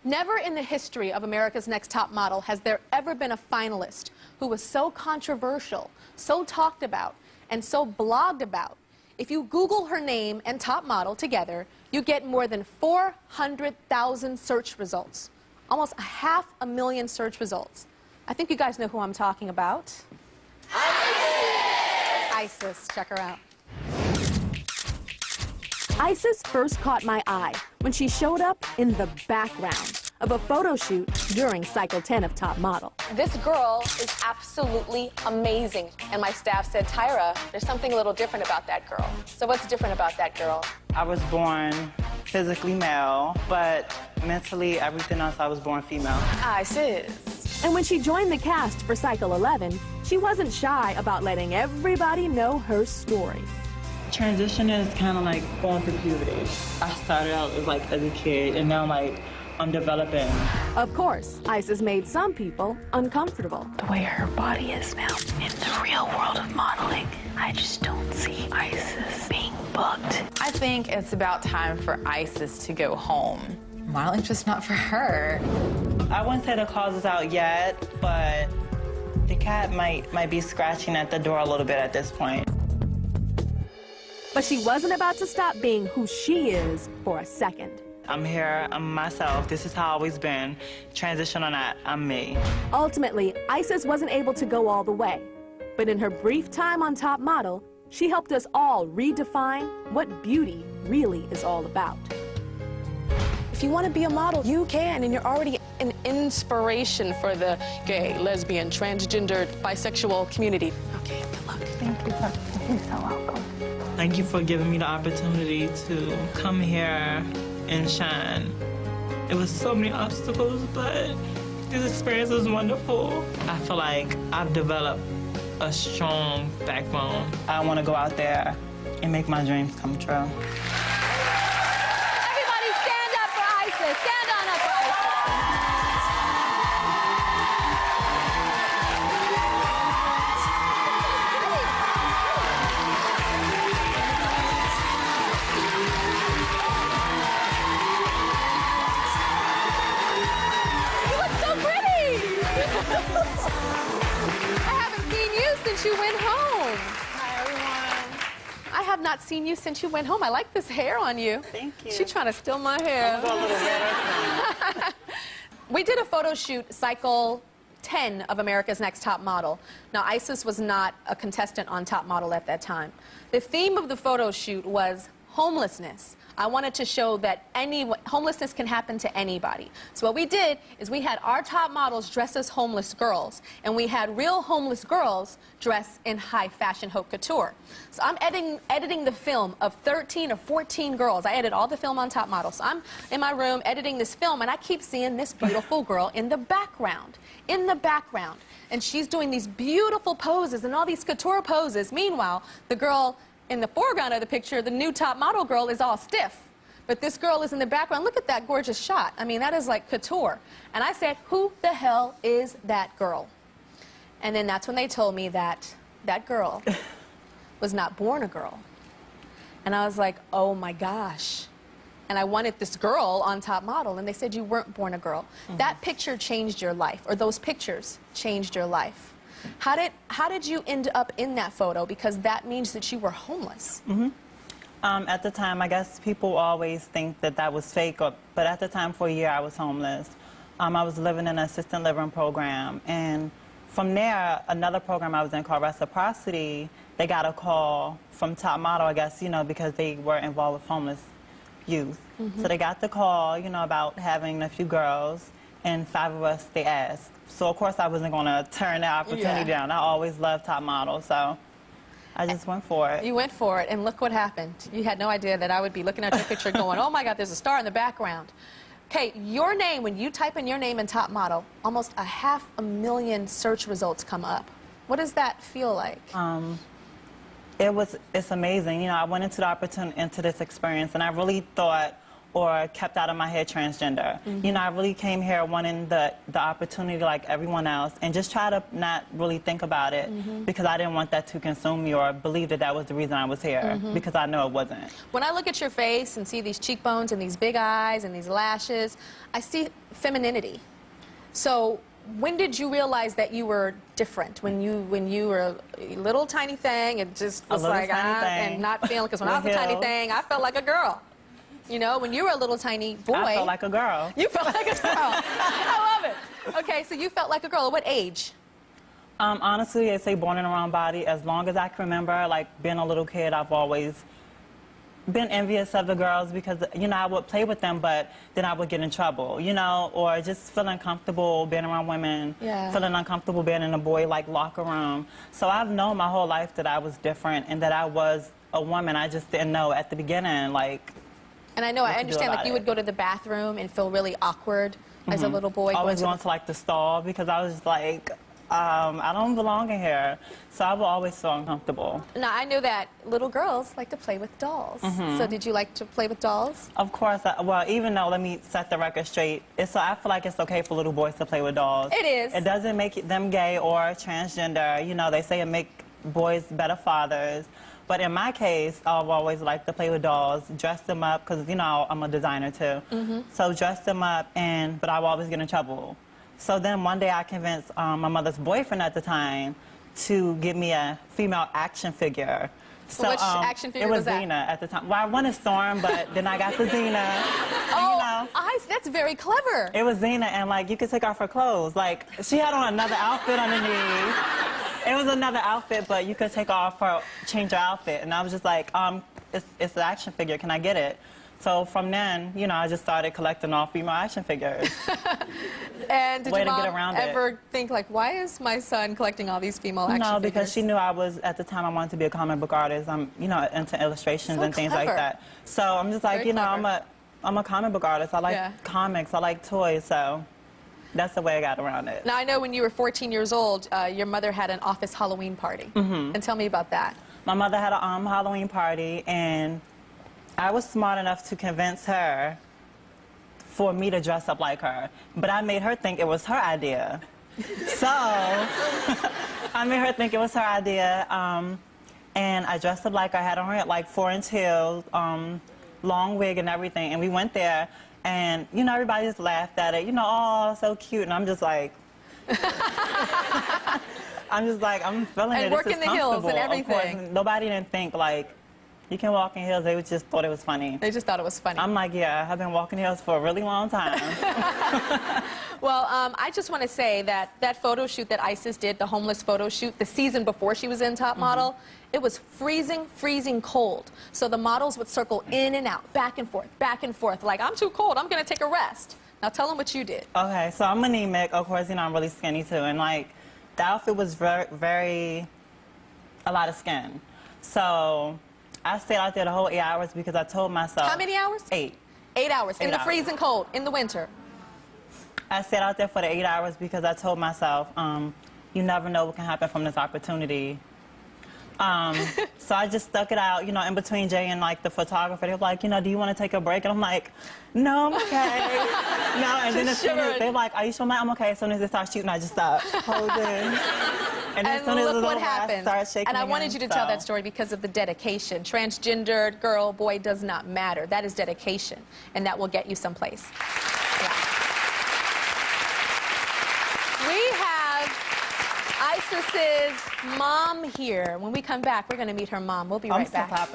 Never in the history of America's Next Top Model has there ever been a finalist who was so controversial, so talked about, and so blogged about. If you Google her name and top model together, you get more than 400,000 search results. Almost 500,000 search results. I think you guys know who I'm talking about. Isis. Check her out. Isis first caught my eye when she showed up in the background of a photo shoot during Cycle 10 of Top Model. This girl is absolutely amazing. And my staff said, Tyra, there's something a little different about that girl. So what's different about that girl? I was born physically male, but mentally, everything else, I was born female. Isis. And when she joined the cast for Cycle 11, she wasn't shy about letting everybody know her story. Transition is kind of like going through puberty. I started out as a kid, and now I'm developing. Of course, Isis made some people uncomfortable. The way her body is now in the real world of modeling, I just don't see Isis being booked. I think it's about time for Isis to go home. Modeling's just not for her. I wouldn't say the cause is out yet, but the cat might be scratching at the door a little bit at this point. But she wasn't about to stop being who she is for a second. I'm here, I'm myself. This is how I've always been. Transition or not, I'm me. Ultimately, Isis wasn't able to go all the way. But in her brief time on Top Model, she helped us all redefine what beauty really is all about. If you want to be a model, you can, and you're already an inspiration for the gay, lesbian, transgender, bisexual community. Okay, good luck. Thank you. You're so welcome. Thank you for giving me the opportunity to come here and shine. It was so many obstacles, but this experience was wonderful. I feel like I've developed a strong backbone. I want to go out there and make my dreams come true. Everybody stand up for Isis. Stand on up for Isis. You look so pretty. I haven't seen you since you went home. Hi, everyone. I have not seen you since you went home. I like this hair on you. Thank you. She's trying to steal my hair. I'm going a little better. We did a photo shoot, Cycle 10 of America's Next Top Model. Now, Isis was not a contestant on Top Model at that time. The theme of the photo shoot was homelessness. I wanted to show that homelessness can happen to anybody. So what we did is we had our top models dress as homeless girls, and we had real homeless girls dress in high fashion haute couture. So I'm editing the film of 13 or 14 girls. I edit all the film on Top Model. So I'm in my room editing this film, and I keep seeing this beautiful girl in the background. And she's doing these beautiful poses and all these couture poses. Meanwhile, the girl in the foreground of the picture, the new top model girl, is all stiff. But this girl is in the background. Look at that gorgeous shot. I mean, that is like couture. And I said, who the hell is that girl? And then that's when they told me that that girl was not born a girl. And I was like, oh my gosh. And I wanted this girl on Top Model, and they said, you weren't born a girl. Mm-hmm. That picture changed your life, or those pictures changed your life. How did you end up in that photo? Because that means that you were homeless. Mm-hmm. At the time, I guess people always think that that was fake, but at the time, for a year, I was homeless. I was living in an assisted living program, and from there, another program I was in called Reciprocity, they got a call from Top Model, I guess, because they were involved with homeless youth. Mm-hmm. So they got the call, about having a few girls, and 5 of us, they asked. So, of course, I wasn't going to turn that opportunity down. I always loved Top Model, so I just went for it. You went for it, and look what happened. You had no idea that I would be looking at your picture going, oh, my God, there's a star in the background. Okay, your name, when you type in your name in Top Model, almost 500,000 search results come up. What does that feel like? It's amazing. I went into this experience, and I really thought or kept out of my head transgender. You know, I really came here wanting the opportunity like everyone else, and just try to not really think about it because I didn't want that to consume me or believe that that was the reason I was here, because I know it wasn't. When I look at your face and see these cheekbones and these big eyes and these lashes, I see femininity. So when did you realize that you were different? When you were a little tiny thing and just was like, and not feeling, because when I was a tiny thing, I felt like a girl. You know, when you were a little tiny boy. I felt like a girl. You felt like a girl. I love it. Okay, so you felt like a girl. At what age? Honestly, I'd say born in the wrong body. As long as I can remember, like being a little kid, I've always been envious of the girls because, you know, I would play with them, but then I would get in trouble, you know, or just feeling comfortable being around women, feeling uncomfortable being in a boy like locker room. So I've known my whole life that I was different and that I was a woman. I just didn't know at the beginning, like. And I know, I understand, like you would go to the bathroom and feel really awkward as a little boy. Always going to like the stall because I was like, I don't belong in here. So I would always feel uncomfortable. Now, I know that little girls like to play with dolls. So did you like to play with dolls? Of course. Well, even though, let me set the record straight, I feel like it's okay for little boys to play with dolls. It is. It doesn't make them gay or transgender. You know, they say it makes boys better fathers. But in my case, I've always liked to play with dolls, dress them up, because, you know, I'm a designer too. So dress them up, but I would always get in trouble. So then one day I convinced my mother's boyfriend at the time to give me a female action figure. So which action figure was that? It was Xena at the time. Well, I wanted Storm, but then I got the Xena. Oh, that's very clever. It was Xena, and, like, you could take off her clothes. Like, she had on another outfit underneath. It was another outfit, but you could take off her, change her outfit. And I was just like, it's an action figure. Can I get it? So from then, you know, I just started collecting all female action figures. And did your mom ever think, like, why is my son collecting all these female action figures? No, because she knew I was, at the time, I wanted to be a comic book artist. I'm, you know, into illustrations and things like that. So I'm just like, you know, I'm a comic book artist. I like comics. I like toys, so that's the way I got around it. Now, I know when you were 14 years old, your mother had an office Halloween party. And tell me about that. My mother had a Halloween party, and I was smart enough to convince her for me to dress up like her. But I made her think it was her idea. So I made her think it was her idea, and I dressed up like her. I had on her like 4-inch heels, long wig and everything, and we went there. And, you know, everybody just laughed at it. You know, oh, so cute. And I'm just like, I'm feeling it. And working the heels and everything. Of course, nobody didn't think, like, you can walk in heels. They just thought it was funny. They just thought it was funny. I'm like, yeah, I've been walking heels for a really long time. Well, I just want to say that that photo shoot that Isis did, the homeless photo shoot, the season before she was in Top Model, it was freezing cold. So the models would circle in and out, back and forth, like, I'm too cold, I'm going to take a rest. Now tell them what you did. Okay, so I'm anemic. Of course, you know, I'm really skinny too. And, like, the outfit was a lot of skin. So I stayed out there the whole 8 hours because I told myself. How many hours? 8. 8 hours. In the freezing cold, in the winter. I stayed out there for the 8 hours because I told myself, you never know what can happen from this opportunity. So I just stuck it out, you know, in between Jay and, like, the photographer. They were like, you know, do you want to take a break? And I'm like, no, I'm okay. No, and then as soon as they're like, are you sure? I'm okay. As soon as they start shooting, I just start holding. And as soon as it was over, I started shaking. And I wanted you to tell that story because of the dedication. Transgendered, girl, boy, does not matter. That is dedication, and that will get you someplace. Yeah. We have Isis's mom here. When we come back, we're going to meet her mom. We'll be right back.